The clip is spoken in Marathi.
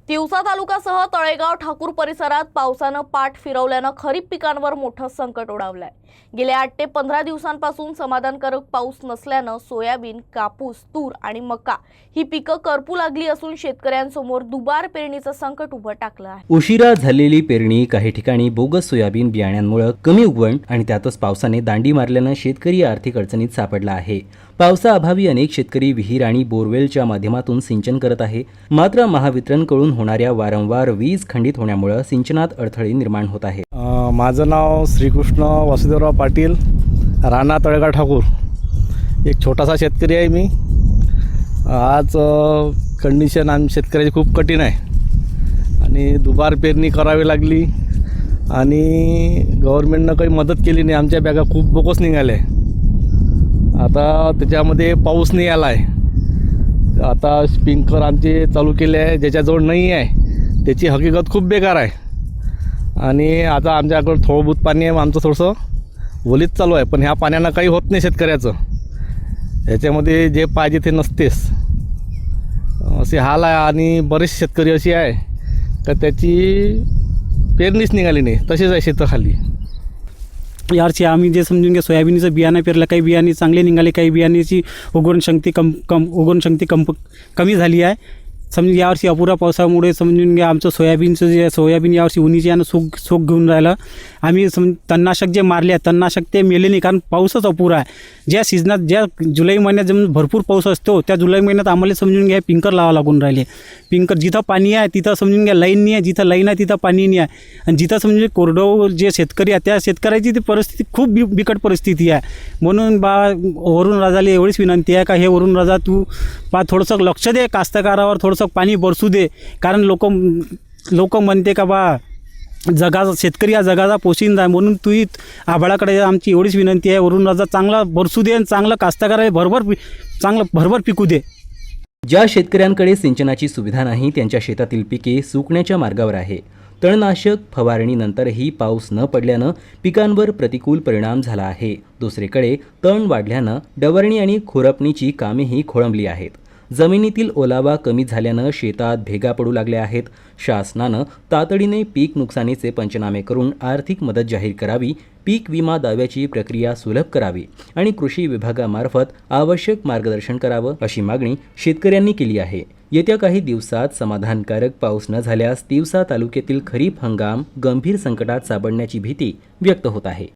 तिवसा तालुक्यासह तळेगाव ठाकूर परिसरात पावसानं पाठ फिरवल्यानं खरीप पिकांवर मोठं संकट ओढावलंय। गेल्या 8 ते 15 दिवसांपासून समाधानकारक पाऊस नसल्यानं सोयाबीन, कापूस, तूर आणि मका ही पिकं करपू लागली असून शेतकऱ्यांसमोर दुबार पेरणीचं संकट उभं टाकलं आहे। उशिरा झालेली पेरणी, काही ठिकाणी बोगस सोयाबीन बियाण्यांमुळे कमी उगवण आणि त्यातच पावसाने दांडी मारल्यानं शेतकरी आर्थिक अडचणीत सापडला आहे। पावसाअभावी अनेक शेतकरी विहीर आणि बोरवेलच्या माध्यमातून सिंचन करत आहे, मात्र महावितरणकडून होणाऱ्या वारंवार वीज खंडित होण्यामुळे सिंचनात अडथळे निर्माण होत आहे। माझं नाव श्रीकृष्ण वासुदेवराव पाटील, राणा तळेगाव ठाकूर, एक छोटासा शेतकरी आहे मी। आज कंडिशन शेतकऱ्याची खूप कठीण आहे आणि दुबार पेरणी करावी लागली आणि गव्हर्नमेंटनं काही मदत केली नाही। आमच्या बॅगा खूप बोगस निघाल्या। आता त्याच्यामध्ये पाऊस नाही आला आहे। आता स्प्रिंकलर आमचे चालू केले आहे, ज्याच्याजवळ नाही आहे त्याची हकीकत खूप बेकार आहे। आणि आता आमच्याकडं थोडं बहुत पाणी आहे, आमचं थोडंसं ओलीत चालू आहे, पण ह्या पाण्यानं काही होत नाही शेतकऱ्याचं। ह्याच्यामध्ये जे पाहिजे ते नसतेच, असे हाल आहे। आणि बरेचसे शेतकरी असे आहे तर त्याची पेरणीच निघाली नाही, तसेच आहे शेताखाली। यावर्षी आम्ही जे समजून घ्या सोयाबीनचं बियाणं पेरलं, काही बियाणे चांगले निघाले, काही बियाण्याची उगवण शक्ती कमी झाली आहे। समजून यावर्षी अपुरा पावसामुळे समजून घ्या आमचं सोयाबीन यावर्षी उन्हीच्या यानं सोक घेऊन राहिलं। आम्ही तणनाशक जे मारले तणनाशक ते मेले नाही, कारण पाऊसच अपुरा आहे। ज्या सीजनात, ज्या जुलै महिन्यात भरपूर पाऊस असतो त्या जुलै महिन्यात आम्हाला समजून घ्या पिंकर लावा लागून राहिले। पिंकर जिथं पाणी आहे तिथं समजून घ्या लाईन नाही आहे, जिथं लाईन आहे तिथं पाणी नाही आहे। आणि जिथं समजून कोरडवाहू जे शेतकरी आहे त्या शेतकऱ्याची ती परिस्थिती खूप बिकट परिस्थिती आहे। म्हणून वरुण राजाला एवढीच विनंती आहे का हे वरुण राजा तू थोडंसं लक्ष दे, कास्तकारावर थोडंसं पाणी बरसू दे। कारण लोक म्हणते का शेतकरी हा जगाचा पोशिंदा आहे, म्हणून तू आभाळाकडे आमची एवढीच विनंती आहे, वरुण राजा चांगला बरसू दे आणि चांगलं कास्तकाराला भरभर पिकू दे। ज्या शेतकऱ्यांकडे सिंचनाची सुविधा नाही त्यांच्या शेतातील पिके सुकण्याच्या मार्गावर आहे। तणनाशक फवारणीनंतरही पाऊस न पडल्यानं पिकांवर प्रतिकूल परिणाम झाला आहे। दुसरीकडे तण वाढल्यानं डवरणी आणि खुरपणीची कामेही खोळंबली आहेत। जमिनीतील ओलावा कमी झाल्यानं शेतात भेगा पडू लागल्या आहेत। शासनानं तातडीने पीक नुकसानीचे पंचनामे करून आर्थिक मदत जाहीर करावी, पीक विमा दाव्याची प्रक्रिया सुलभ करावी आणि कृषी विभागामार्फत आवश्यक मार्गदर्शन करावं, अशी मागणी शेतकऱ्यांनी केली आहे। येत्या काही दिवसात समाधानकारक पाऊस न झाल्यास तिवसा तालुक्यातील खरीप हंगाम गंभीर संकटात सापडण्याची भीती व्यक्त होत आहे।